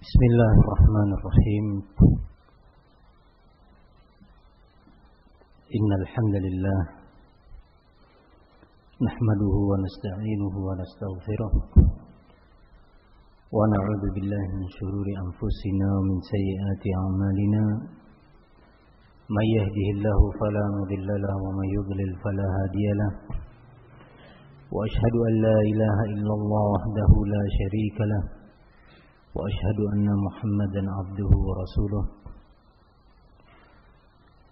Bismillahirrahmanirrahim. Innal hamdalillah nahmaduhu wa nasta'inuhu wa nastaghfiruh wa na'udzu billahi min shururi anfusina wa min sayyiati a'malina. May yahdihillahu fala mudilla lahu wa may yudlil fala hadiya lahu. Wa ashhadu an la ilaha illallah wahdahu la syarika lahu. وأشهد أن محمدا عبده ورسوله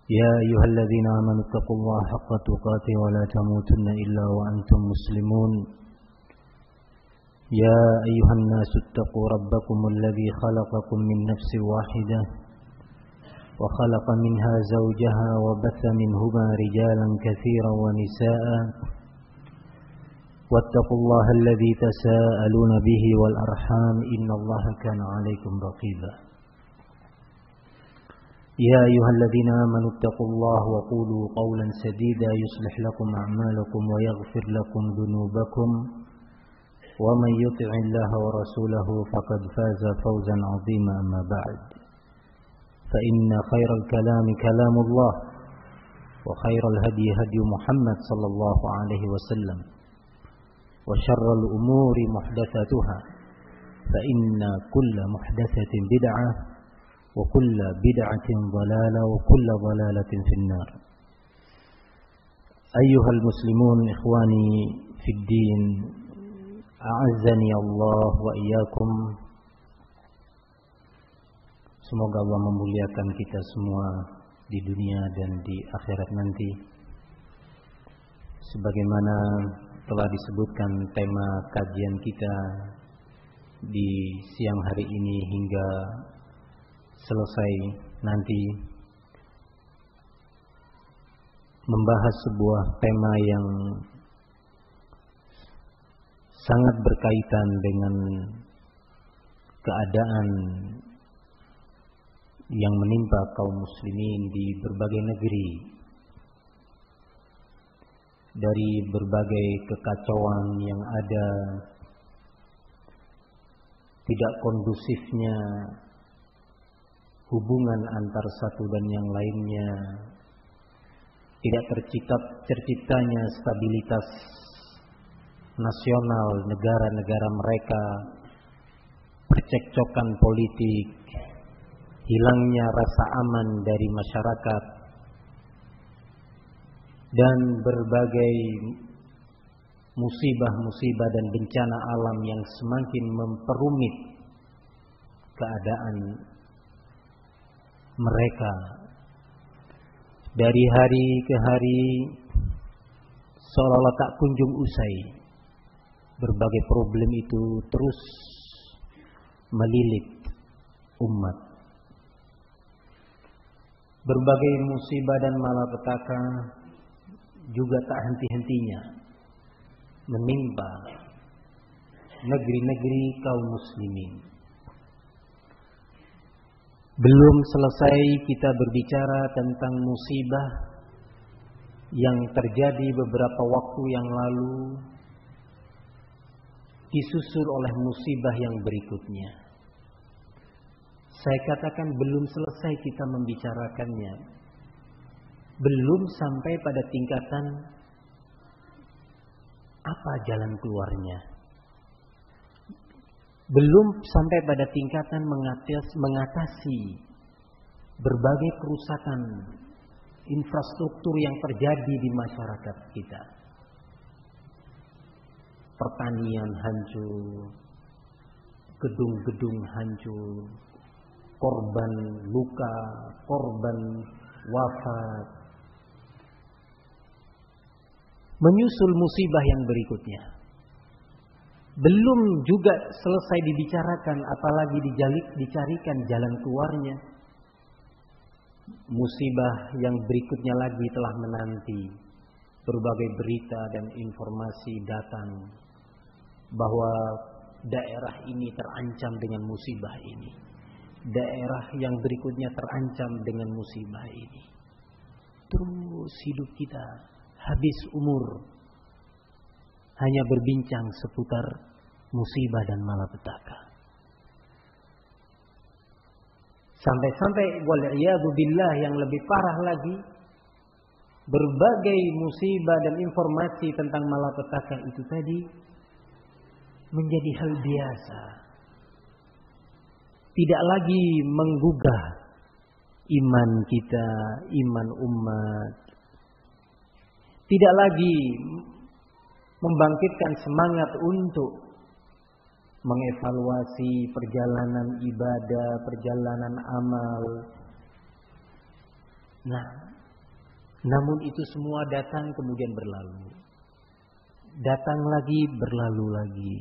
يا أيها الذين آمنوا اتقوا الله حق تقاته ولا تموتن إلا وأنتم مسلمون يا أيها الناس اتقوا ربكم الذي خلقكم من نفس واحدة وخلق منها زوجها وبث منهما رجالا كثيرا ونساء واتقوا الله الذي تساءلون به والأرحام إن الله كان عليكم رقيبا يا أيها الذين آمنوا اتقوا الله وقولوا قولا سديدا يصلح لكم أعمالكم ويغفر لكم ذنوبكم ومن يطع الله ورسوله فقد فاز فوزا عظيما أما بعد فإن خير الكلام كلام الله وخير الهدي هدي محمد صلى الله عليه وسلم وشر الأمور محدثاتها فإن كل محدثة بدعة وكل بدعة ضلالة وكل ضلالة في النار. أيها المسلمون إخواني في الدين أعزني الله وإياكم. Semoga Allah memuliakan kita semua di dunia dan di akhirat nanti. Sebagaimana telah disebutkan tema kajian kita di siang hari ini hingga selesai nanti, membahas sebuah tema yang sangat berkaitan dengan keadaan yang menimpa kaum muslimin di berbagai negeri, dari berbagai kekacauan yang ada, tidak kondusifnya hubungan antar satu dan yang lainnya, tidak terciptanya stabilitas nasional negara-negara mereka, percekcokan politik, hilangnya rasa aman dari masyarakat, dan berbagai musibah-musibah dan bencana alam yang semakin memperumit keadaan mereka. Dari hari ke hari seolah-olah tak kunjung usai, berbagai problem itu terus melilit umat. Berbagai musibah dan malapetaka juga tak henti-hentinya menimpa negeri-negeri kaum muslimin. Belum selesai kita berbicara tentang musibah yang terjadi beberapa waktu yang lalu, disusul oleh musibah yang berikutnya. Saya katakan belum selesai kita membicarakannya, belum sampai pada tingkatan apa jalan keluarnya, belum sampai pada tingkatan mengatasi berbagai kerusakan infrastruktur yang terjadi di masyarakat kita. Pertanian hancur, gedung-gedung hancur, korban luka, korban wafat. Menyusul musibah yang berikutnya. Belum juga selesai dibicarakan, apalagi dicarikan jalan keluarnya. Musibah yang berikutnya lagi telah menanti. Berbagai berita dan informasi datang bahwa daerah ini terancam dengan musibah ini. Daerah yang berikutnya terancam dengan musibah ini. Terus hidup kita habis umur hanya berbincang seputar musibah dan malapetaka. Sampai-sampai wal'iyadu billah yang lebih parah lagi, berbagai musibah dan informasi tentang malapetaka itu tadi menjadi hal biasa. Tidak lagi menggugah iman kita, iman umat. Tidak lagi membangkitkan semangat untuk mengevaluasi perjalanan ibadah, perjalanan amal. Nah, namun itu semua datang kemudian berlalu. Datang lagi, berlalu lagi.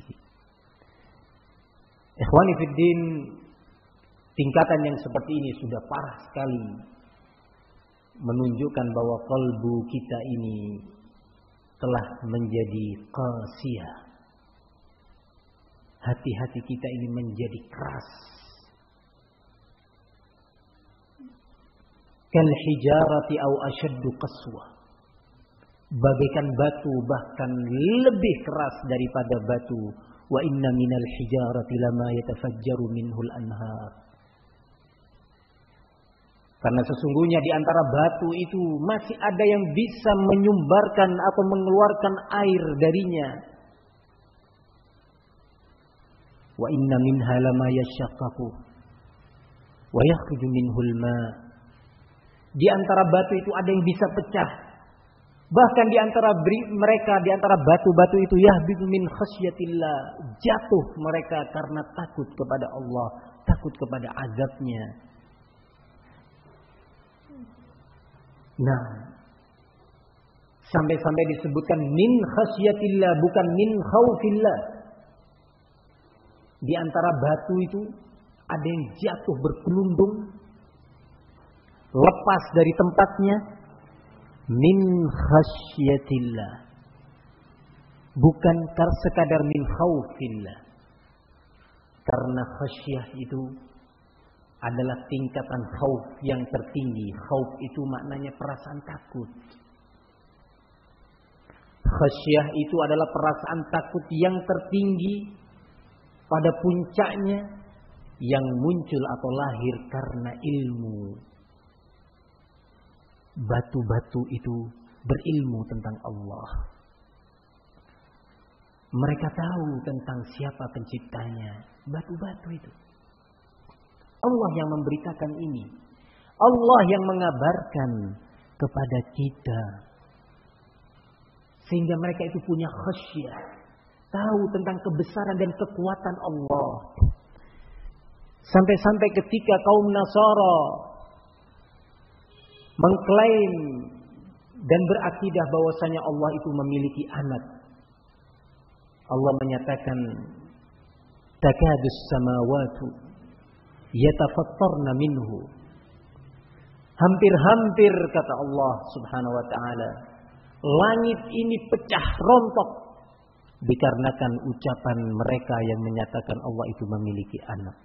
Ikhwani fiddin, tingkatan yang seperti ini sudah parah sekali, menunjukkan bahwa qalbu kita ini telah menjadi qasiyah. Hati-hati kita ini menjadi keras. Kal hijarati au asyaddu qaswa. Bagaikan batu, bahkan lebih keras daripada batu. Wa inna minal hijarati lama yatafajjaru minhul anhar. Karena sesungguhnya di antara batu itu masih ada yang bisa menyumbarkan atau mengeluarkan air darinya. Wa inna minha lama yashaqqaqu wa yakhruju minhul ma. Di antara batu itu ada yang bisa pecah. Bahkan di antara mereka, di antara batu-batu itu yahbitu min khasyatillah, jatuh mereka karena takut kepada Allah, takut kepada azabnya. Nah, sampai-sampai disebutkan min khasyatillah, bukan min khaufillah. Di antara batu itu ada yang jatuh berkelundung, lepas dari tempatnya, min khasyatillah, bukan sekadar min khaufillah. Karena khasyah itu adalah tingkatan khauf yang tertinggi. Khauf itu maknanya perasaan takut. Khasyah itu adalah perasaan takut yang tertinggi, pada puncaknya, yang muncul atau lahir karena ilmu. Batu-batu itu berilmu tentang Allah. Mereka tahu tentang siapa penciptanya. Batu-batu itu Allah yang memberitakan ini. Allah yang mengabarkan kepada kita. Sehingga mereka itu punya khasyah. Tahu tentang kebesaran dan kekuatan Allah. Sampai-sampai ketika kaum Nasara mengklaim dan berakidah bahwasanya Allah itu memiliki anak. Allah menyatakan, takadus samawatu yatafattarna minhu. Hampir-hampir, kata Allah subhanahu wa ta'ala, langit ini pecah rontok dikarenakan ucapan mereka yang menyatakan Allah itu memiliki anak.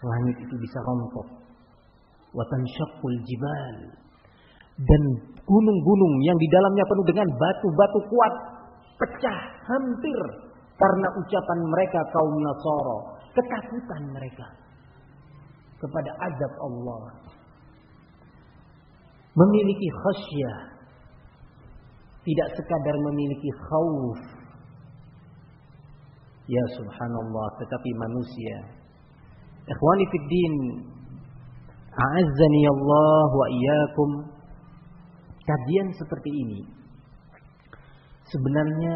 Langit itu bisa rontok. Wa tanshaqqul jibal, dan gunung-gunung yang di dalamnya penuh dengan batu-batu kuat pecah hampir karena ucapan mereka kaum Nasara, ketakutan mereka kepada azab Allah. Memiliki khasyah, tidak sekadar memiliki khauf. Ya subhanallah, tetapi manusia. Ikhwani fiddin, a'azzani Allah wa iyyakum. Kajian seperti ini sebenarnya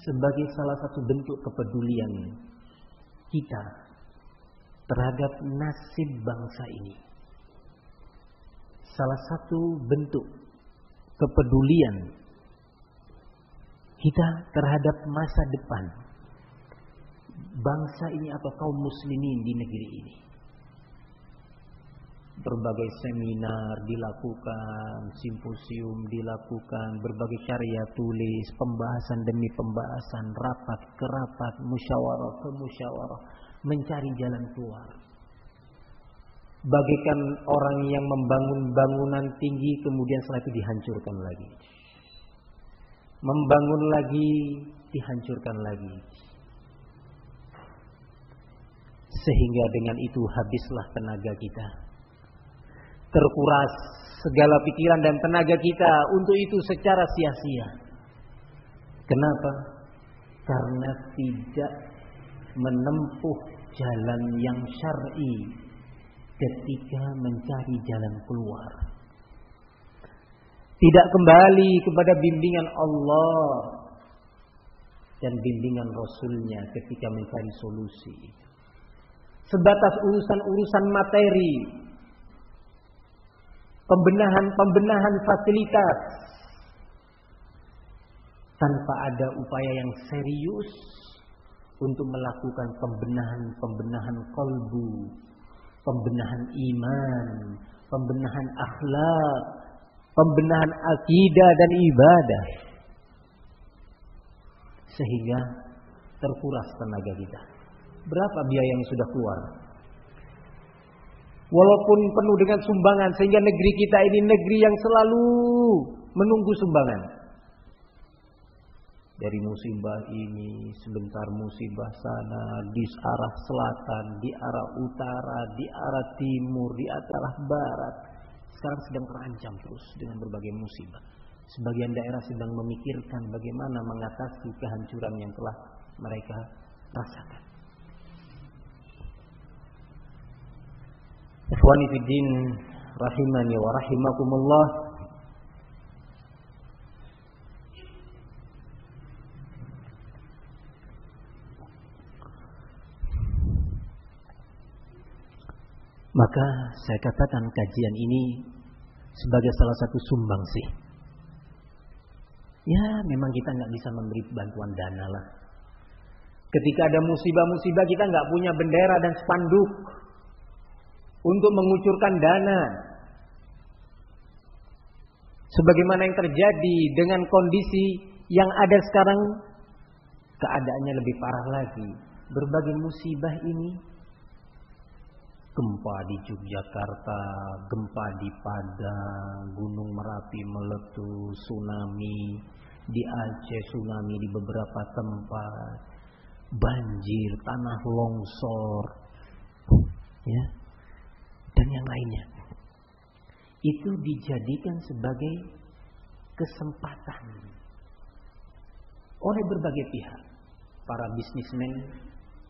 sebagai salah satu bentuk kepedulian kita terhadap nasib bangsa ini. Salah satu bentuk kepedulian kita terhadap masa depan bangsa ini atau kaum muslimin di negeri ini. Berbagai seminar dilakukan, simposium dilakukan, berbagai karya tulis, pembahasan demi pembahasan, rapat ke rapat, musyawarah ke musyawarah, mencari jalan keluar. Bagaikan orang yang membangun bangunan tinggi kemudian setelah itu dihancurkan lagi. Membangun lagi, dihancurkan lagi. Sehingga dengan itu habislah tenaga kita. Terkuras segala pikiran dan tenaga kita untuk itu secara sia-sia. Kenapa? Karena tidak menempuh jalan yang syar'i ketika mencari jalan keluar. Tidak kembali kepada bimbingan Allah dan bimbingan Rasulnya ketika mencari solusi. Sebatas urusan-urusan materi, pembenahan fasilitas, tanpa ada upaya yang serius untuk melakukan pembenahan qalbu, pembenahan iman, pembenahan akhlak, pembenahan akidah dan ibadah. Sehingga terkuras tenaga kita. Berapa biaya yang sudah keluar? Walaupun penuh dengan sumbangan, sehingga negeri kita ini negeri yang selalu menunggu sumbangan. Dari musibah ini, sebentar musibah sana, di arah selatan, di arah utara, di arah timur, di arah barat. Sekarang sedang terancam terus dengan berbagai musibah. Sebagian daerah sedang memikirkan bagaimana mengatasi kehancuran yang telah mereka rasakan. Ikhwani fiddin, rahimani wa rahimakumullah. Maka saya katakan kajian ini sebagai salah satu sumbangsih. Ya, memang kita nggak bisa memberi bantuan dana lah. Ketika ada musibah-musibah kita nggak punya bendera dan spanduk untuk mengucurkan dana. Sebagaimana yang terjadi dengan kondisi yang ada sekarang, keadaannya lebih parah lagi. Berbagai musibah ini, gempa di Yogyakarta, gempa di Padang, Gunung Merapi meletus, tsunami di Aceh, tsunami di beberapa tempat, banjir, tanah longsor, ya, dan yang lainnya. Itu dijadikan sebagai kesempatan oleh berbagai pihak. Para bisnismen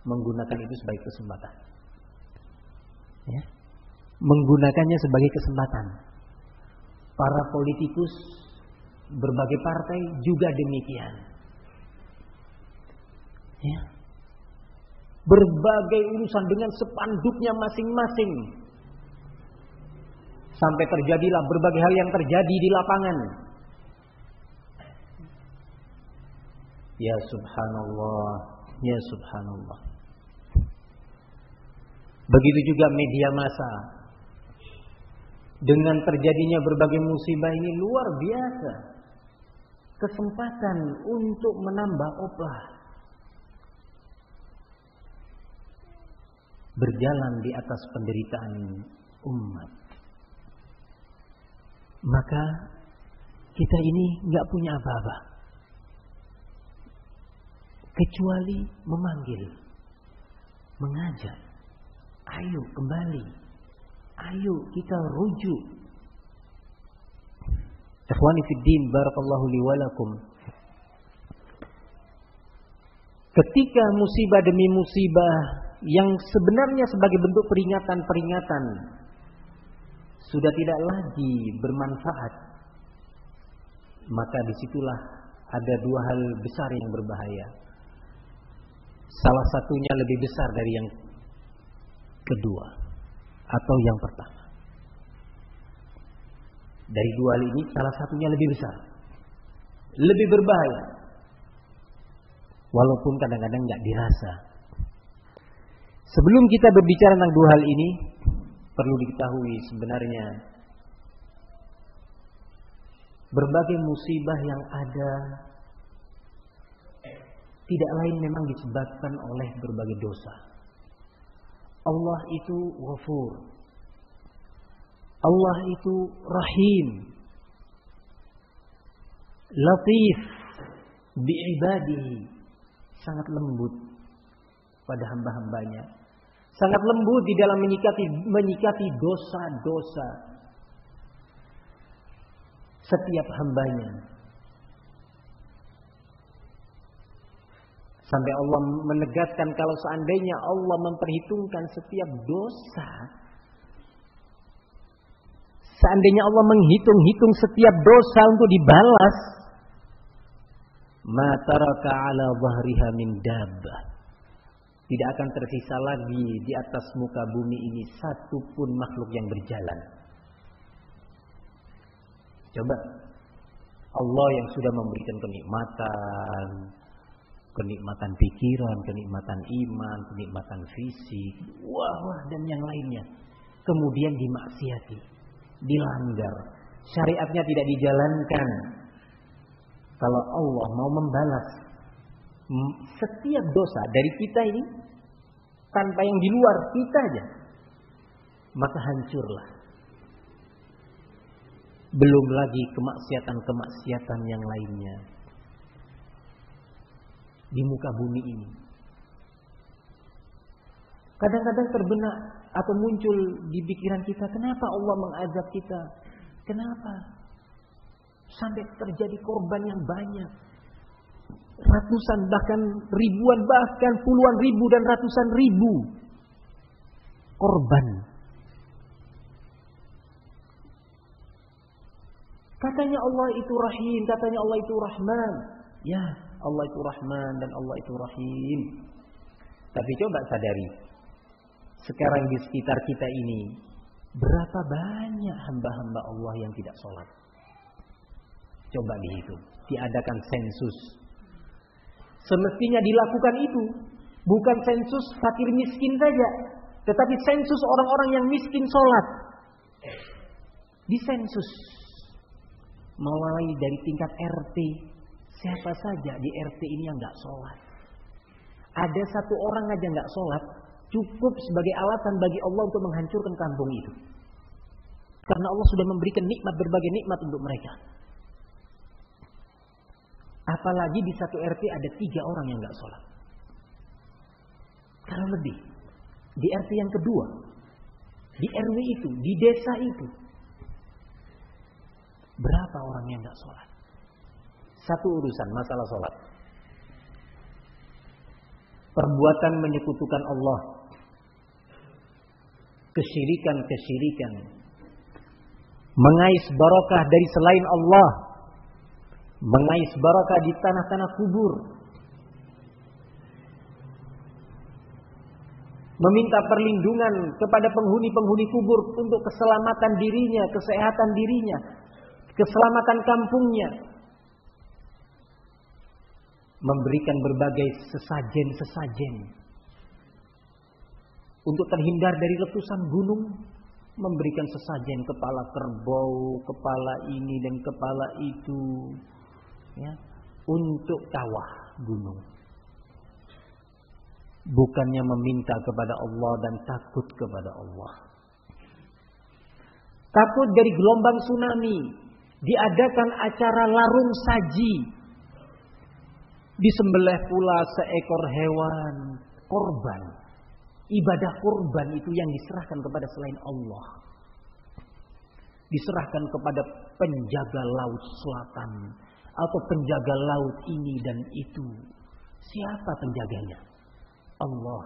menggunakan itu sebagai kesempatan. Ya, menggunakannya sebagai kesempatan. Para politikus berbagai partai juga demikian. Ya, berbagai urusan dengan spanduknya masing-masing. Sampai terjadilah berbagai hal yang terjadi di lapangan. Ya subhanallah, ya subhanallah. Begitu juga media massa. Dengan terjadinya berbagai musibah ini luar biasa. Kesempatan untuk menambah oplah. Berjalan di atas penderitaan umat. Maka kita ini nggak punya apa-apa. Kecuali memanggil. Mengajak. Ayo kembali. Ayo kita rujuk. Ikhwani fiddin, barakallahu li wa lakum. Ketika musibah demi musibah yang sebenarnya sebagai bentuk peringatan-peringatan sudah tidak lagi bermanfaat, maka disitulah ada dua hal besar yang berbahaya. Salah satunya lebih besar dari yang kedua atau yang pertama. Dari dua hal ini salah satunya lebih besar, lebih berbahaya, walaupun kadang-kadang nggak dirasa. Sebelum kita berbicara tentang dua hal ini, perlu diketahui sebenarnya berbagai musibah yang ada tidak lain memang disebabkan oleh berbagai dosa. Allah itu Ghafur. Allah itu Rahim. Latif bi'ibadihi. Sangat lembut pada hamba-hambanya. sangat lembut di dalam menyikapi dosa-dosa setiap hambanya. Sampai Allah menegaskan kalau seandainya Allah memperhitungkan setiap dosa, seandainya Allah menghitung-hitung setiap dosa untuk dibalas, ma taraka ala dhahriha min dabbah, tidak akan tersisa lagi di atas muka bumi ini satu pun makhluk yang berjalan. Coba Allah yang sudah memberikan kenikmatan pikiran, kenikmatan iman, kenikmatan fisik, dan yang lainnya, kemudian dimaksiati, dilanggar, syariatnya tidak dijalankan. Kalau Allah mau membalas setiap dosa dari kita ini tanpa yang di luar kita aja, maka hancurlah. Belum lagi kemaksiatan-kemaksiatan yang lainnya di muka bumi ini. Kadang-kadang terbenak atau muncul di pikiran kita, kenapa Allah mengazab kita? Kenapa? Sampai terjadi korban yang banyak. Ratusan, bahkan ribuan, bahkan puluhan ribu dan ratusan ribu korban. Katanya Allah itu Rahim, katanya Allah itu Rahman. Ya, Allah itu Rahman dan Allah itu Rahim. Tapi coba sadari, sekarang di sekitar kita ini berapa banyak hamba-hamba Allah yang tidak sholat? Coba dihitung, diadakan sensus. Semestinya dilakukan itu, bukan sensus fakir miskin saja, tetapi sensus orang-orang yang miskin sholat. Disensus, mulai dari tingkat RT, siapa saja di RT ini yang nggak sholat. Ada satu orang aja nggak sholat, cukup sebagai alasan bagi Allah untuk menghancurkan kampung itu. Karena Allah sudah memberikan nikmat, berbagai nikmat untuk mereka. Apalagi di satu RT ada 3 orang yang nggak sholat. Kalau lebih, di RT yang kedua, di RW itu, di desa itu, berapa orang yang nggak sholat? Satu urusan masalah sholat. Perbuatan menyekutukan Allah, kesyirikan, mengais barokah dari selain Allah, mengais barokah di tanah-tanah kubur, meminta perlindungan kepada penghuni-penghuni kubur untuk keselamatan dirinya, kesehatan dirinya, keselamatan kampungnya, memberikan berbagai sesajen untuk terhindar dari letusan gunung, memberikan sesajen kepala kerbau, kepala ini dan kepala itu, ya, untuk kawah gunung. Bukannya meminta kepada Allah dan takut kepada Allah. Takut dari gelombang tsunami, diadakan acara larung saji, disembelih pula seekor hewan korban. Ibadah korban itu yang diserahkan kepada selain Allah, diserahkan kepada penjaga laut selatan atau penjaga laut ini dan itu. Siapa penjaganya? Allah.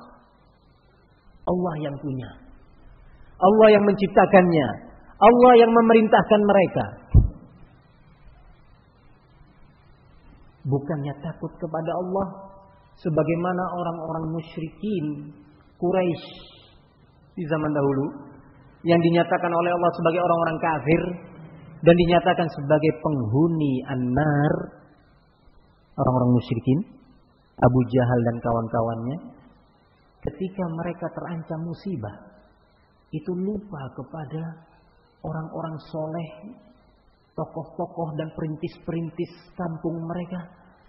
Allah yang punya, Allah yang menciptakannya, Allah yang memerintahkan mereka. Bukannya takut kepada Allah sebagaimana orang-orang musyrikin Quraisy di zaman dahulu yang dinyatakan oleh Allah sebagai orang-orang kafir dan dinyatakan sebagai penghuni an-nar, orang-orang musyrikin, Abu Jahal dan kawan-kawannya, ketika mereka terancam musibah itu lupa kepada orang-orang soleh, tokoh-tokoh dan perintis-perintis kampung mereka,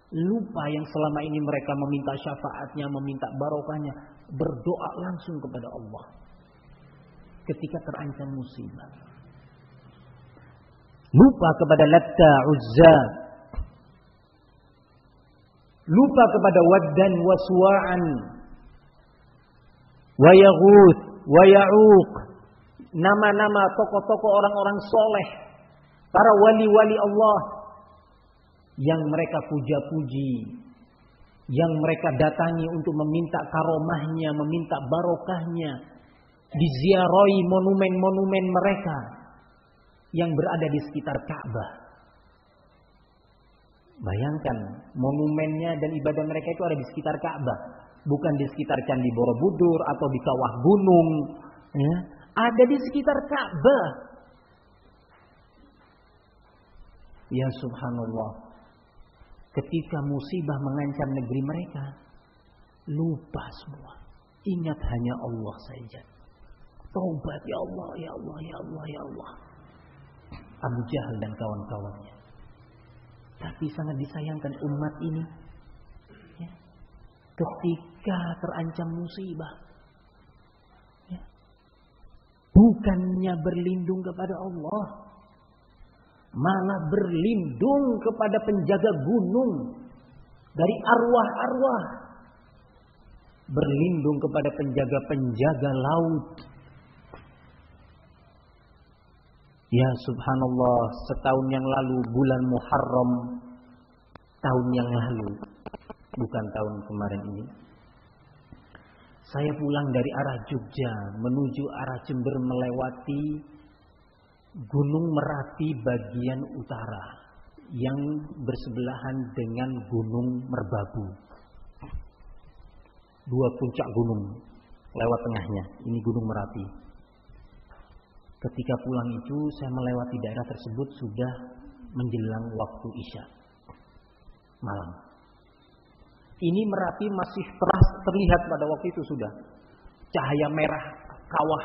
lupa yang selama ini mereka meminta syafaatnya, meminta barokahnya, berdoa langsung kepada Allah ketika terancam musibah. Lupa kepada Latta, Uzza, lupa kepada Waddan wa Suwa'an, wa Yaghuts, wa Ya'uq. Nama-nama tokoh-tokoh orang-orang soleh, para wali-wali Allah yang mereka puja-puji, yang mereka datangi untuk meminta karomahnya, meminta barokahnya, diziarahi monumen-monumen mereka yang berada di sekitar Ka'bah. Bayangkan, monumennya dan ibadah mereka itu ada di sekitar Ka'bah, bukan di sekitar Candi Borobudur atau di kawah gunung, ya. Ada di sekitar Ka'bah. Ya subhanallah. Ketika musibah mengancam negeri mereka, lupa semua. Ingat hanya Allah saja. Taubat, ya Allah, ya Allah, ya Allah, ya Allah. Abu Jahal dan kawan-kawannya. Tapi sangat disayangkan umat ini, ya, ketika terancam musibah, ya, bukannya berlindung kepada Allah, malah berlindung kepada penjaga gunung dari arwah-arwah, berlindung kepada penjaga-penjaga laut. Ya subhanallah, setahun yang lalu, bulan Muharram tahun yang lalu, bukan tahun kemarin ini, saya pulang dari arah Jogja menuju arah Jember melewati Gunung Merapi bagian utara yang bersebelahan dengan Gunung Merbabu. Dua puncak gunung lewat tengahnya, ini Gunung Merapi. Ketika pulang itu saya melewati daerah tersebut sudah menjelang waktu Isya malam. Ini Merapi masih terlihat pada waktu itu sudah cahaya merah kawah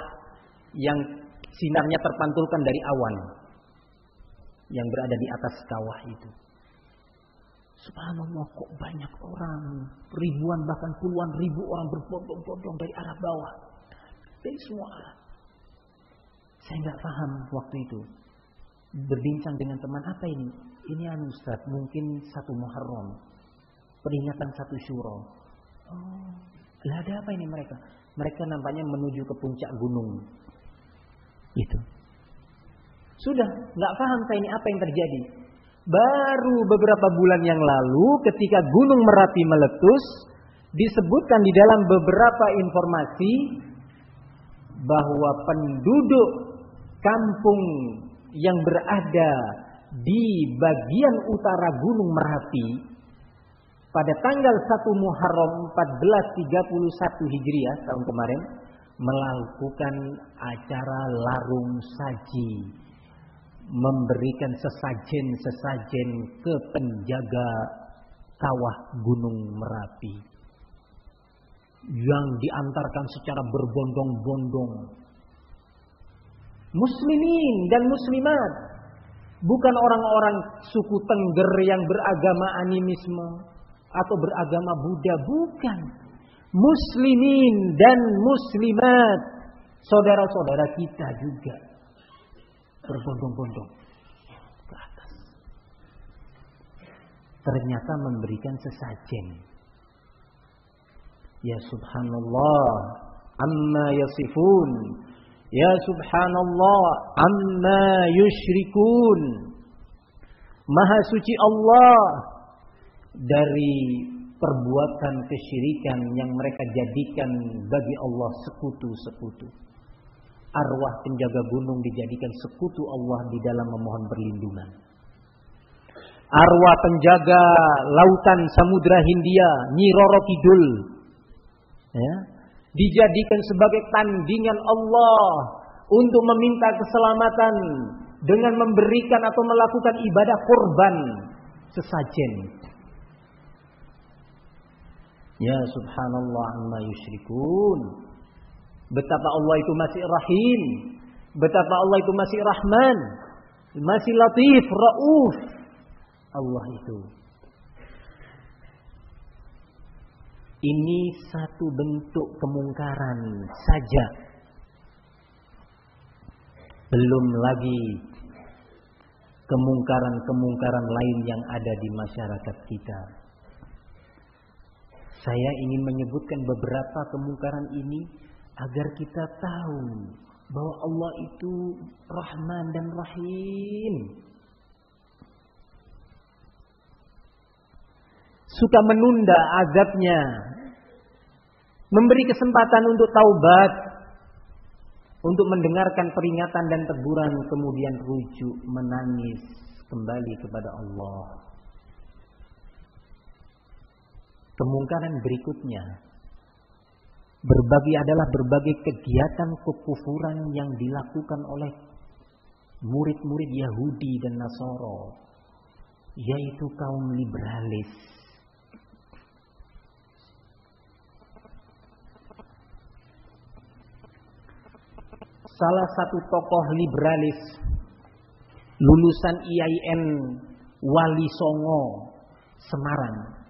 yang sinarnya terpantulkan dari awan yang berada di atas kawah itu. Subhanallah, kok banyak orang, ribuan bahkan puluhan ribu orang berbondong-bondong dari arah bawah, dari semua arah. Saya nggak paham waktu itu. Berbincang dengan teman, apa ini? Ini Ustaz, mungkin 1 Muharram, peringatan 1 Syuro. Oh, lah ada apa ini mereka? Mereka nampaknya menuju ke puncak gunung. Itu. Sudah, nggak paham saya ini apa yang terjadi. Baru beberapa bulan yang lalu ketika Gunung Merapi meletus, disebutkan di dalam beberapa informasi bahwa penduduk kampung yang berada di bagian utara Gunung Merapi pada tanggal 1 Muharram 1431 Hijriah tahun kemarin melakukan acara larung saji, memberikan sesajen-sesajen ke penjaga kawah Gunung Merapi yang diantarkan secara berbondong-bondong. Muslimin dan muslimat, bukan orang-orang suku Tengger yang beragama animisme atau beragama Buddha, bukan. Muslimin dan muslimat, saudara-saudara kita juga berbondong-bondong ke atas. Ternyata memberikan sesajen. Ya subhanallah, amma yasifun. Ya subhanallah, amma yusyrikun. Maha suci Allah dari perbuatan kesyirikan yang mereka jadikan bagi Allah sekutu-sekutu. Arwah penjaga gunung dijadikan sekutu Allah di dalam memohon perlindungan. Arwah penjaga lautan Samudra Hindia, Nyi Roro Kidul, ya, dijadikan sebagai tandingan Allah untuk meminta keselamatan dengan memberikan atau melakukan ibadah kurban sesajen. Ya subhanallah amma yusyrikun. Betapa Allah itu masih rahim, betapa Allah itu masih rahman, masih latif, rauf. Allah itu. Ini satu bentuk kemungkaran saja. Belum lagi kemungkaran-kemungkaran lain yang ada di masyarakat kita. Saya ingin menyebutkan beberapa kemungkaran ini agar kita tahu bahwa Allah itu Rahman dan Rahim. Suka menunda azabnya, memberi kesempatan untuk taubat, untuk mendengarkan peringatan dan teguran, kemudian rujuk menangis kembali kepada Allah. Kemungkaran berikutnya berbagai kegiatan kekufuran yang dilakukan oleh murid-murid Yahudi dan Nasara, yaitu kaum liberalis. Salah satu tokoh liberalis lulusan IAIN Wali Songo Semarang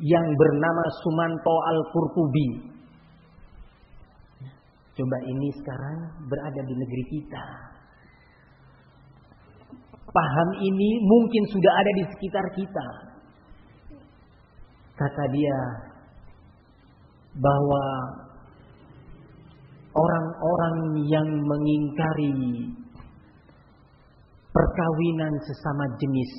yang bernama Sumanto Al-Qurtubi. Coba ini sekarang berada di negeri kita. Paham ini mungkin sudah ada di sekitar kita. Kata dia bahwa orang-orang yang mengingkari perkawinan sesama jenis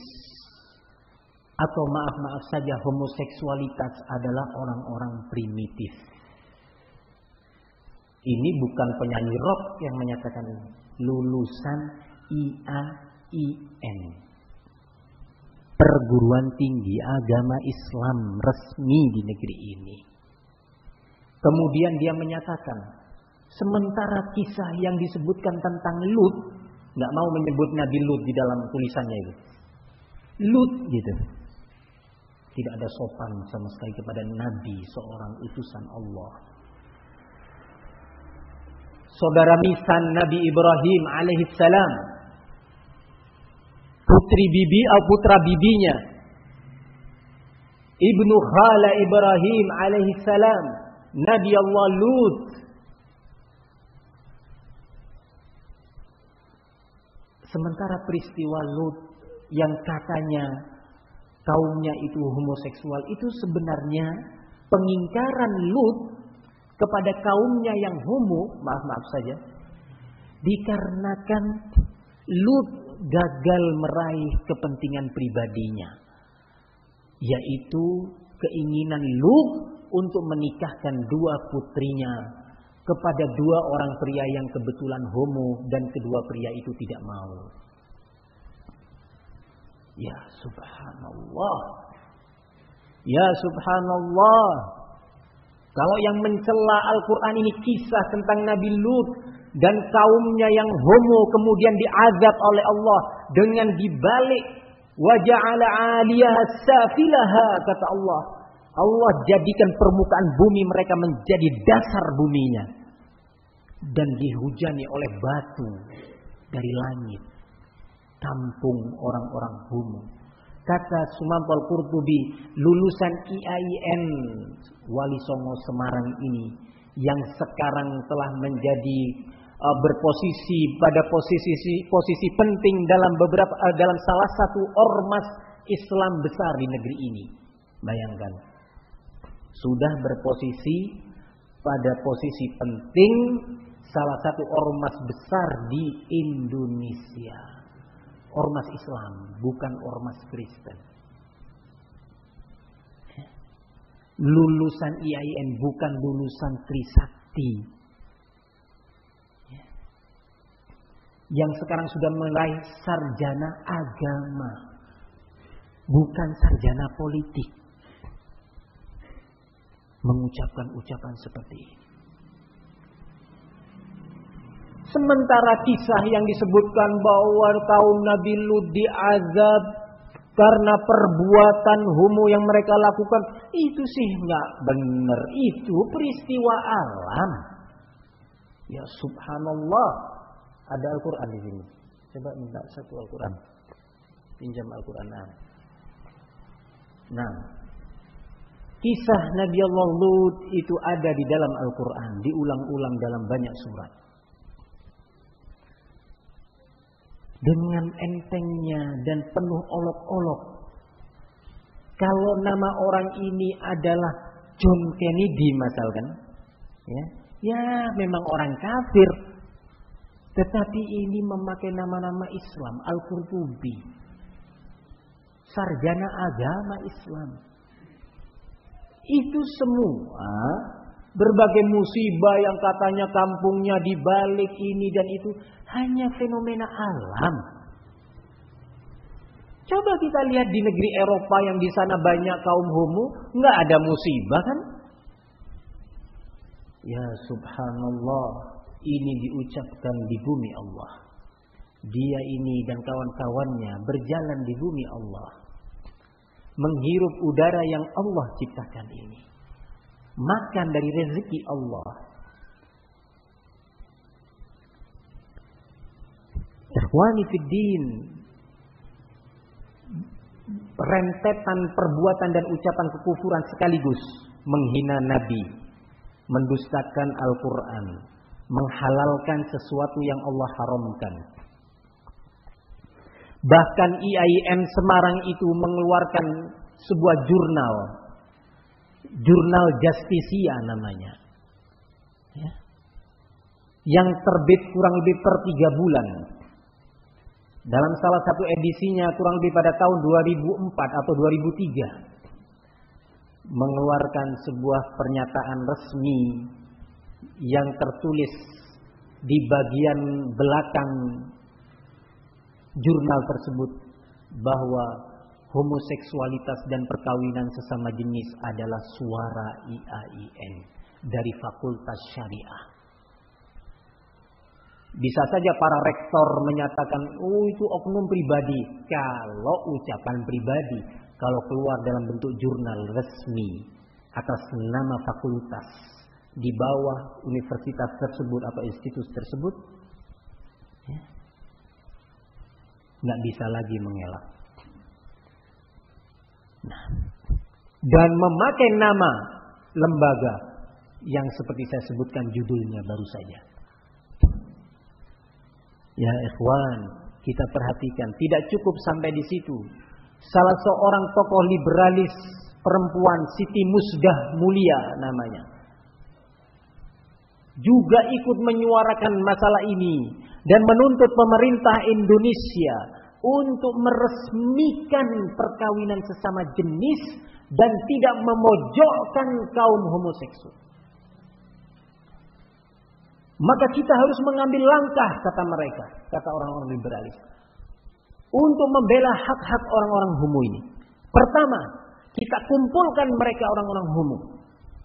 atau maaf saja homoseksualitas adalah orang-orang primitif. Ini bukan penyanyi rock yang menyatakan ini. Lulusan IAIN, perguruan tinggi agama Islam resmi di negeri ini. Kemudian dia menyatakan, sementara kisah yang disebutkan tentang Lut, nggak mau menyebut Nabi Lut di dalam tulisannya itu. Lut gitu. Tidak ada sopan sama sekali kepada Nabi, seorang utusan Allah. Saudara misan Nabi Ibrahim alaihissalam, putra bibinya, ibnu khala Ibrahim alaihissalam, Nabi Allah Lut. Sementara peristiwa Lut yang katanya kaumnya itu homoseksual, itu sebenarnya pengingkaran Lut kepada kaumnya yang homo, maaf saja, dikarenakan Lut gagal meraih kepentingan pribadinya, yaitu keinginan Lut untuk menikahkan dua putrinya kepada dua orang pria yang kebetulan homo, dan kedua pria itu tidak mau. Ya subhanallah. Ya subhanallah. Kalau yang mencela Al-Quran ini kisah tentang Nabi Lut dan kaumnya yang homo kemudian diazab oleh Allah dengan dibalik, wa ja'ala 'aliyaha safilaha, kata Allah. Allah jadikan permukaan bumi mereka menjadi dasar buminya dan dihujani oleh batu dari langit, tampung orang-orang homo. Kata Sumanto Al-Qurtubi, lulusan IAIN Wali Songo Semarang ini, yang sekarang telah menjadi berposisi pada posisi penting dalam salah satu ormas Islam besar di negeri ini. Bayangkan, sudah berposisi pada posisi penting salah satu ormas besar di Indonesia. Ormas Islam, bukan ormas Kristen. Lulusan IAIN, bukan lulusan Trisakti. Yang sekarang sudah meraih sarjana agama, bukan sarjana politik, mengucapkan ucapan seperti ini. Sementara kisah yang disebutkan bahwa kaum Nabi Lut diazab karena perbuatan homo yang mereka lakukan, itu sih nggak benar. Itu peristiwa alam. Ya subhanallah. Ada Al-Quran di sini. Coba minta satu Al-Quran. Pinjam Al-Quran. Nah, kisah Nabi Allah Lut itu ada di dalam Al-Quran, diulang-ulang dalam banyak surat. Dengan entengnya dan penuh olok-olok. Kalau nama orang ini adalah John Kennedy misalkan, ya memang orang kafir, tetapi ini memakai nama-nama Islam. Al-Qurtubi, sarjana agama Islam. Itu semua berbagai musibah yang katanya kampungnya dibalik ini dan itu hanya fenomena alam. Coba kita lihat di negeri Eropa yang di sana banyak kaum homo, nggak ada musibah kan? Ya subhanallah, ini diucapkan di bumi Allah. Dia ini dan kawan-kawannya berjalan di bumi Allah, menghirup udara yang Allah ciptakan ini, makan dari rezeki Allah. Ikhwani fid din, rentetan perbuatan dan ucapan kekufuran sekaligus menghina Nabi, mendustakan Al-Quran, menghalalkan sesuatu yang Allah haramkan. Bahkan IAIN Semarang itu mengeluarkan sebuah jurnal Justisia namanya, yang terbit kurang lebih per 3 bulan. Dalam salah satu edisinya kurang lebih pada tahun 2004 atau 2003 mengeluarkan sebuah pernyataan resmi yang tertulis di bagian belakang jurnal tersebut bahwa homoseksualitas dan perkawinan sesama jenis adalah suara IAIN dari Fakultas Syariah. Bisa saja para rektor menyatakan, oh itu oknum pribadi. Kalau ucapan pribadi, kalau keluar dalam bentuk jurnal resmi atas nama fakultas di bawah universitas tersebut atau institusi tersebut, nggak bisa lagi mengelak. Nah, dan memakai nama lembaga yang seperti saya sebutkan judulnya baru saja. Ya ikhwan, kita perhatikan, tidak cukup sampai di situ. Salah seorang tokoh liberalis perempuan, Siti Musdah Mulia namanya, juga ikut menyuarakan masalah ini dan menuntut pemerintah Indonesia untuk meresmikan perkawinan sesama jenis dan tidak memojokkan kaum homoseksual. Maka kita harus mengambil langkah, kata mereka, kata orang-orang liberalis, untuk membela hak-hak orang-orang homo ini. Pertama, kita kumpulkan mereka orang-orang homo.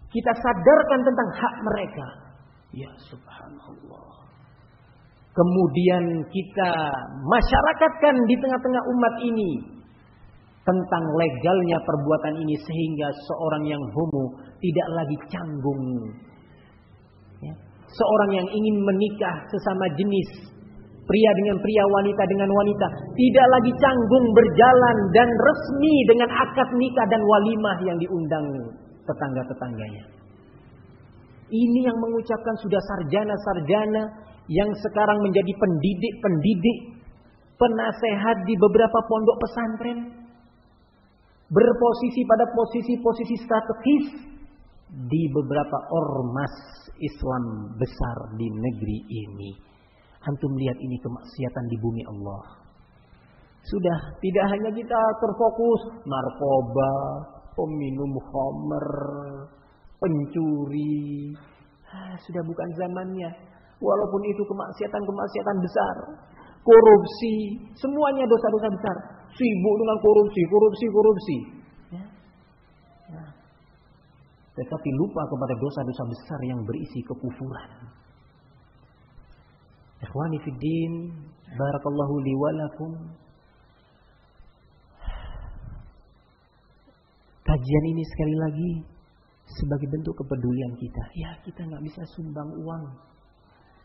Kita sadarkan tentang hak mereka. Ya subhanallah. Kemudian kita masyarakatkan di tengah-tengah umat ini tentang legalnya perbuatan ini sehingga seorang yang homo tidak lagi canggung. Seorang yang ingin menikah sesama jenis, pria dengan pria, wanita dengan wanita, tidak lagi canggung berjalan dan resmi dengan akad nikah dan walimah yang diundang tetangga-tetangganya. Ini yang mengucapkan sudah sarjana-sarjana yang sekarang menjadi pendidik, penasehat di beberapa pondok pesantren, berposisi pada posisi-posisi strategis di beberapa ormas Islam besar di negeri ini. Antum lihat ini kemaksiatan di bumi Allah. Sudah tidak hanya kita terfokus narkoba, peminum khamr, pencuri. Sudah bukan zamannya. Walaupun itu kemaksiatan besar, korupsi, semuanya dosa-dosa besar. Sibuk dengan korupsi. Tetapi lupa kepada dosa-dosa besar yang berisi kekufuran. Ikhwani fid din, barakallahu li wa lakum. Kajian ini sekali lagi sebagai bentuk kepedulian kita. Ya, kita nggak bisa sumbang uang,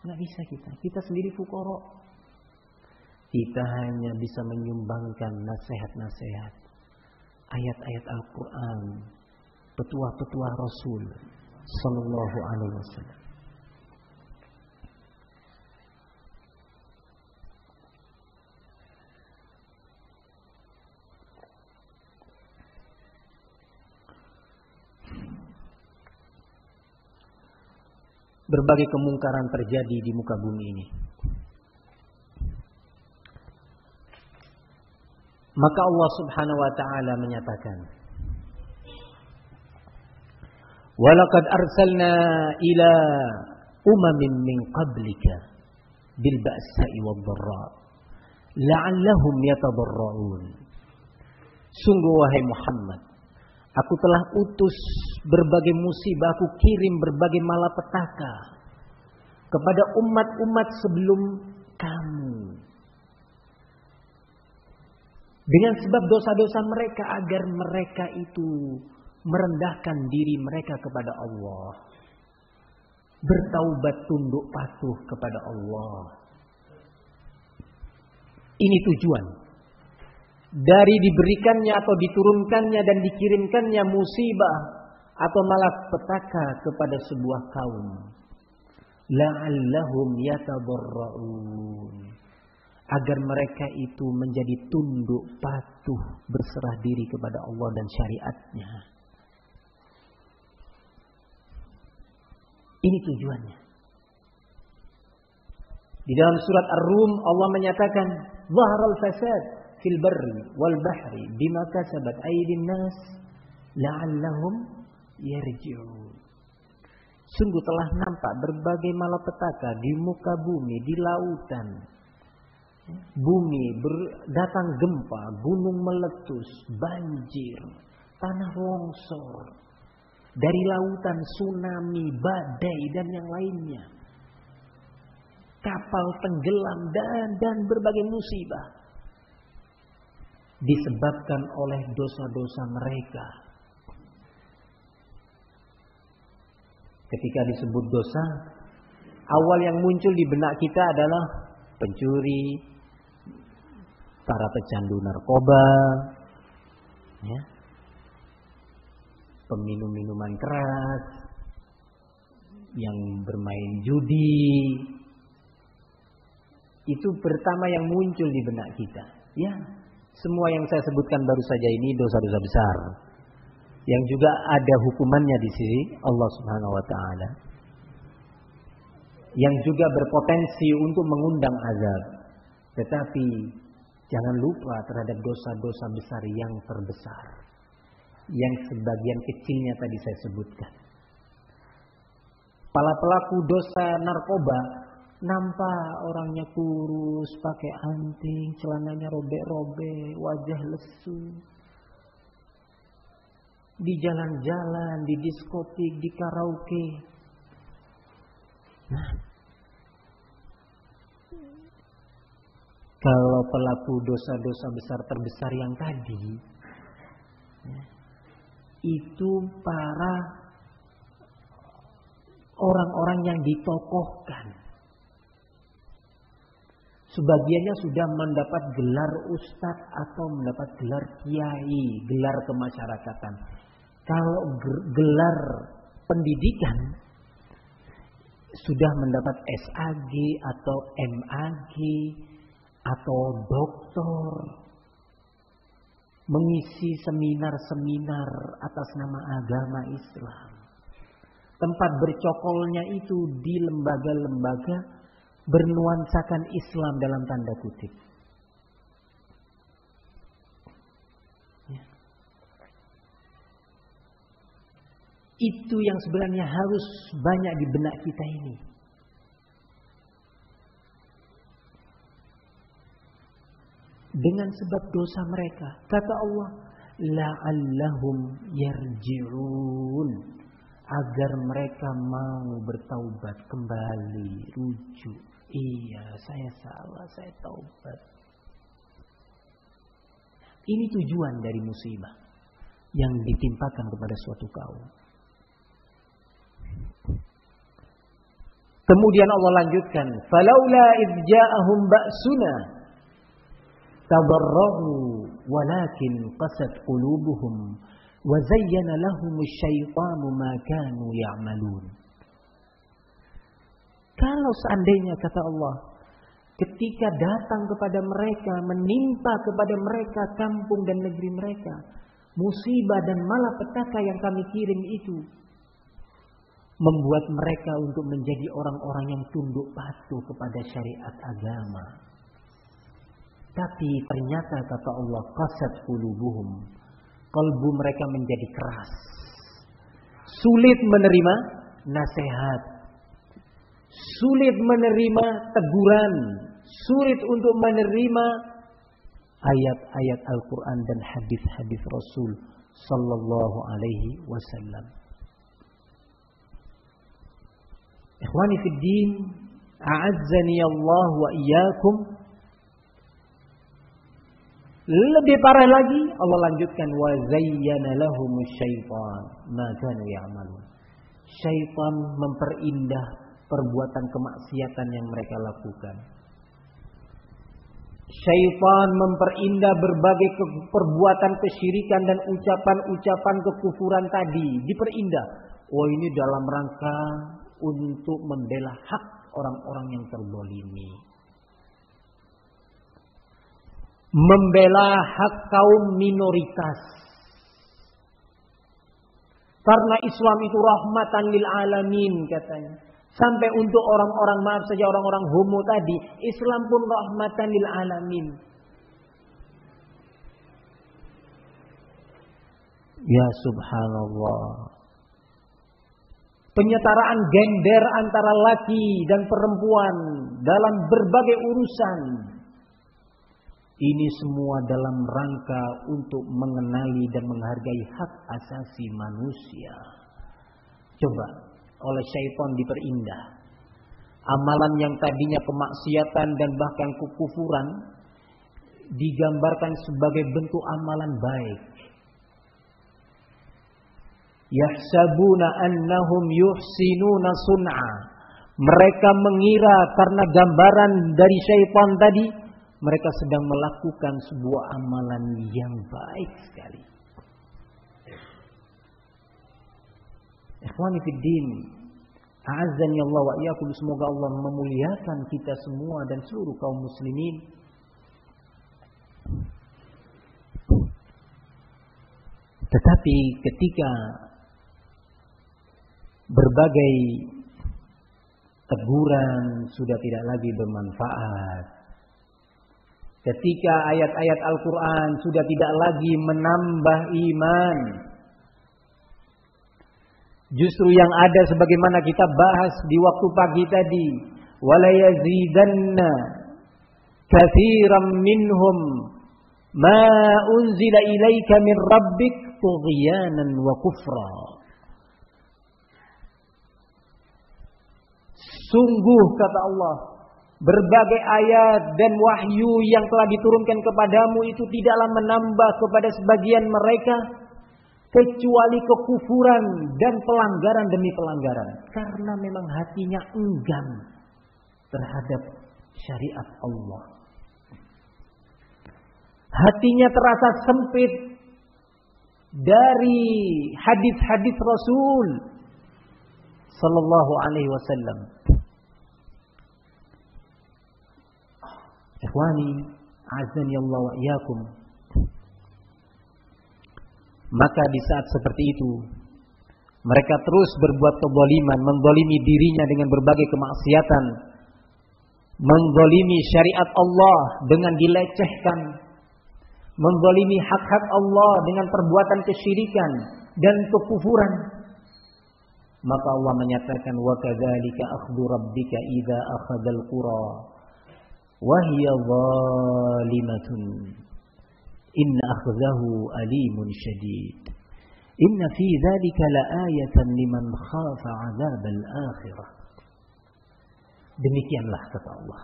nggak bisa kita. Kita sendiri fuqara. Kita hanya bisa menyumbangkan nasihat-nasihat, ayat-ayat Al-Quran, petuah-petuah Rasul Sallallahu Alaihi Wasallam. berbagai kemungkaran terjadi di muka bumi ini. Maka Allah Subhanahu wa taala menyatakan, "Walaqad arsalna ila umamin min qablika bil ba'sa'i wad dharra la'allahum yatadarra'un." Sungguh wahai Muhammad, aku telah utus berbagai musibah, aku kirim berbagai malapetaka kepada umat-umat sebelum kamu, dengan sebab dosa-dosa mereka, agar mereka itu merendahkan diri mereka kepada Allah, bertaubat tunduk patuh kepada Allah. Ini tujuan dari diberikannya atau diturunkannya dan dikirimkannya musibah atau malapetaka kepada sebuah kaum. La'allahum yatadarra'un, agar mereka itu menjadi tunduk patuh, berserah diri kepada Allah dan syariatnya. Ini tujuannya. Di dalam surat Ar-Rum Allah menyatakan, "Zaharal fasad fil barri wal bahri bima kasabat aydin nas la'allahum yarji'un." Sungguh telah nampak berbagai malapetaka di muka bumi, di lautan. Bumi datang gempa, gunung meletus, banjir, tanah longsor, dari lautan tsunami, badai dan yang lainnya, kapal tenggelam dan berbagai musibah disebabkan oleh dosa-dosa mereka. Ketika disebut dosa, awal yang muncul di benak kita adalah pencuri, para pecandu narkoba, ya, peminum minuman keras, yang bermain judi. Itu pertama yang muncul di benak kita. Ya, semua yang saya sebutkan baru saja ini dosa-dosa besar, yang juga ada hukumannya di sisi Allah Subhanahu wa taala, yang juga berpotensi untuk mengundang azab. Tetapi jangan lupa terhadap dosa-dosa besar yang terbesar, yang sebagian kecilnya tadi saya sebutkan. Para pelaku dosa narkoba nampak orangnya kurus, pakai anting, celananya robek-robek, wajah lesu, di jalan-jalan, di diskotik, di karaoke. Nah, kalau pelaku dosa-dosa besar terbesar yang tadi, itu para orang-orang yang ditokohkan. Sebagiannya sudah mendapat gelar ustadz atau mendapat gelar kiai, gelar kemasyarakatan. Kalau gelar pendidikan sudah mendapat SAG atau MAG atau doktor, mengisi seminar-seminar atas nama agama Islam. Tempat bercokolnya itu di lembaga-lembaga bernuansakan Islam dalam tanda kutip. Ya. Itu yang sebenarnya harus banyak di benak kita ini. Dengan sebab dosa mereka, kata Allah, la'allahum yarji'un, agar mereka mau bertaubat kembali, rujuk. Iya, saya salah, saya taubat. Ini tujuan dari musibah yang ditimpakan kepada suatu kaum. Kemudian Allah lanjutkan, falaula idh ja'ahum ba'suna tadarra'u walakin qasat qulubuhum wa zayyana lahumus syaitanu ma kanu ya'malun. Kalau seandainya, kata Allah, ketika datang kepada mereka, menimpa kepada mereka kampung dan negeri mereka musibah dan malapetaka yang kami kirim itu, membuat mereka untuk menjadi orang-orang yang tunduk patuh kepada syariat agama. Tapi ternyata kata Allah, qasat qulubuhum, kalbu mereka menjadi keras, sulit menerima nasihat, sulit menerima teguran, sulit untuk menerima ayat-ayat Al-Quran dan hadis-hadis Rasul sallallahu alaihi wasallam. Ikhwani fid din, a'azzani Allah wa iyyakum. Lebih parah lagi, Allah lanjutkan, wa zayyana lahumus syaitan ma kanu ya'malun. Syaitan memperindah perbuatan kemaksiatan yang mereka lakukan. Syaitan memperindah berbagai perbuatan kesyirikan dan ucapan-ucapan kekufuran tadi, diperindah. Oh, ini dalam rangka untuk membela hak orang-orang yang terzalimi, membela hak kaum minoritas. Karena Islam itu rahmatan lil alamin katanya. Sampai untuk orang-orang, maaf saja, orang-orang homo tadi, Islam pun rahmatan lil alamin. Ya subhanallah. Penyetaraan gender antara laki dan perempuan dalam berbagai urusan. Ini semua dalam rangka untuk mengenali dan menghargai hak asasi manusia. Coba, oleh syaitan diperindah. Amalan yang tadinya kemaksiatan dan bahkan kekufuran digambarkan sebagai bentuk amalan baik. Yahsabuna annahum yuhsinuna sun'a. Mereka mengira karena gambaran dari syaitan tadi, mereka sedang melakukan sebuah amalan yang baik sekali. Ikhwani fid din, a'azzani Allah wa iyyakum, semoga Allah memuliakan kita semua dan seluruh kaum muslimin. Tetapi ketika berbagai teguran sudah tidak lagi bermanfaat, ketika ayat-ayat Al-Quran sudah tidak lagi menambah iman, justru yang ada sebagaimana kita bahas di waktu pagi tadi, wala yazidanna katsiran minhum ma unzila ilaika min rabbik tughyanan wa kufra. Sungguh kata Allah, berbagai ayat dan wahyu yang telah diturunkan kepadamu itu tidaklah menambah kepada sebagian mereka kecuali kekufuran dan pelanggaran demi pelanggaran. Karena memang hatinya enggan terhadap syariat Allah. Hatinya terasa sempit dari hadis-hadis Rasul sallallahu alaihi wasallam. Ikhwani, azani Allah wa iyyakum. Maka di saat seperti itu, mereka terus berbuat kezaliman, menzalimi dirinya dengan berbagai kemaksiatan, menzalimi syariat Allah dengan dilecehkan, menzalimi hak-hak Allah dengan perbuatan kesyirikan dan kekufuran. Maka Allah menyatakan, wa kadzalika akhdhu rabbika idza akhadzal qura wa hiya zalimatun inna akhdahu alimun syadid inna fi dzalika laayatan liman khafa 'adzabal akhirah. Demikianlah kata Allah,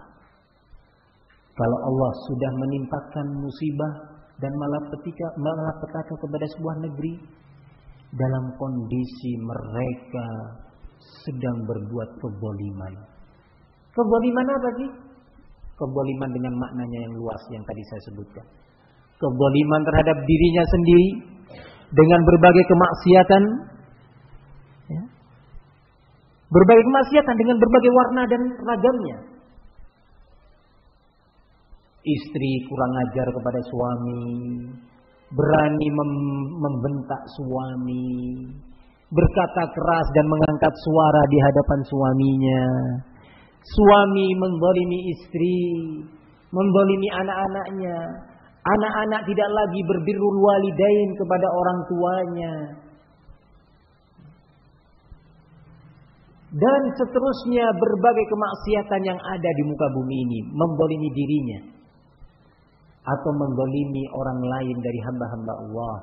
kalau Allah sudah menimpakan musibah dan malapetaka kepada sebuah negeri dalam kondisi mereka sedang berbuat kezaliman. Kezaliman apa sih? Kezaliman dengan maknanya yang luas yang tadi saya sebutkan. Kezaliman terhadap dirinya sendiri dengan berbagai kemaksiatan, ya. Berbagai kemaksiatan dengan berbagai warna dan ragamnya. Istri kurang ajar kepada suami, berani membentak suami, berkata keras dan mengangkat suara di hadapan suaminya. Suami menzalimi istri, menzalimi anak-anaknya. Anak-anak tidak lagi berbirrul walidain kepada orang tuanya. Dan seterusnya berbagai kemaksiatan yang ada di muka bumi ini, menzalimi dirinya atau menzalimi orang lain dari hamba-hamba Allah.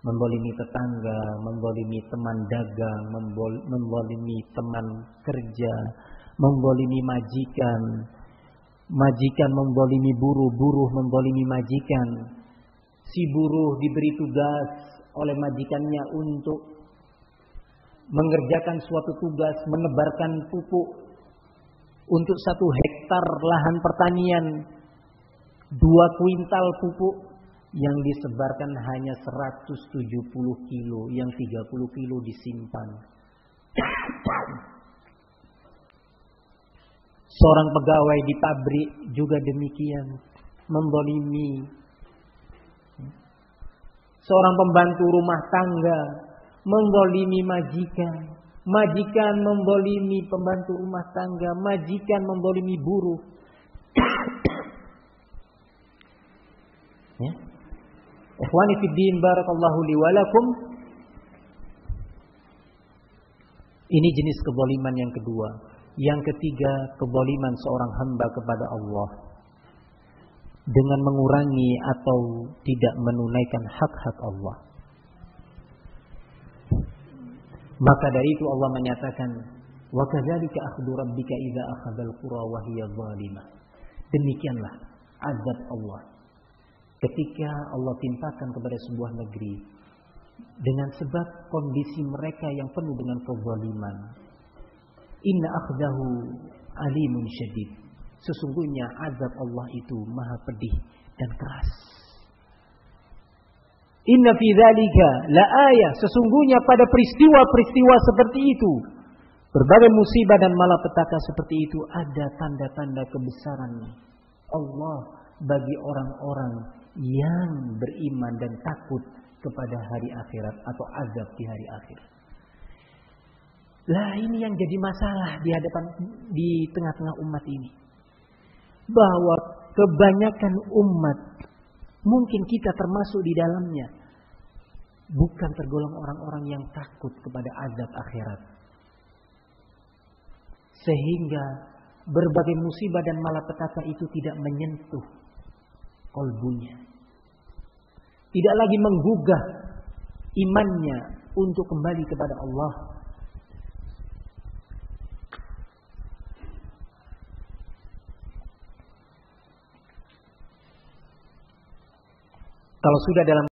Menzalimi tetangga, menzalimi teman dagang, menzalimi teman kerja, menzalimi majikan, majikan menzalimi buruh, buruh menzalimi majikan. Si buruh diberi tugas oleh majikannya untuk mengerjakan suatu tugas, menebarkan pupuk untuk 1 hektar lahan pertanian, 2 kuintal pupuk yang disebarkan hanya 170 kilo, yang 30 kilo disimpan. Seorang pegawai di pabrik juga demikian, menzalimi. Seorang pembantu rumah tangga menzalimi majikan, majikan menzalimi pembantu rumah tangga, majikan menzalimi buruh. Ya. Ikhwani fid din, barakallahu li wa lakum. Ini jenis kezaliman yang kedua. Yang ketiga, kezaliman seorang hamba kepada Allah dengan mengurangi atau tidak menunaikan hak-hak Allah. Maka dari itu Allah menyatakan, wa kadzalika akhdhu rabbika idza akhadzal qura wa hiya zalimah. Demikianlah azab Allah ketika Allah timpakan kepada sebuah negeri dengan sebab kondisi mereka yang penuh dengan kezaliman. Inna akhdahu alimun syadid. Sesungguhnya azab Allah itu maha pedih dan keras. Inna fi dzalika la ayah. Sesungguhnya pada peristiwa-peristiwa seperti itu, berbagai musibah dan malapetaka seperti itu, ada tanda-tanda kebesaran Allah bagi orang-orang yang beriman dan takut kepada hari akhirat atau azab di hari akhirat. Lah ini yang jadi masalah di tengah-tengah umat ini. Bahwa kebanyakan umat, mungkin kita termasuk di dalamnya, bukan tergolong orang-orang yang takut kepada azab akhirat. Sehingga berbagai musibah dan malapetaka itu tidak menyentuh kalbunya. Tidak lagi menggugah imannya untuk kembali kepada Allah. Kalau sudah dalam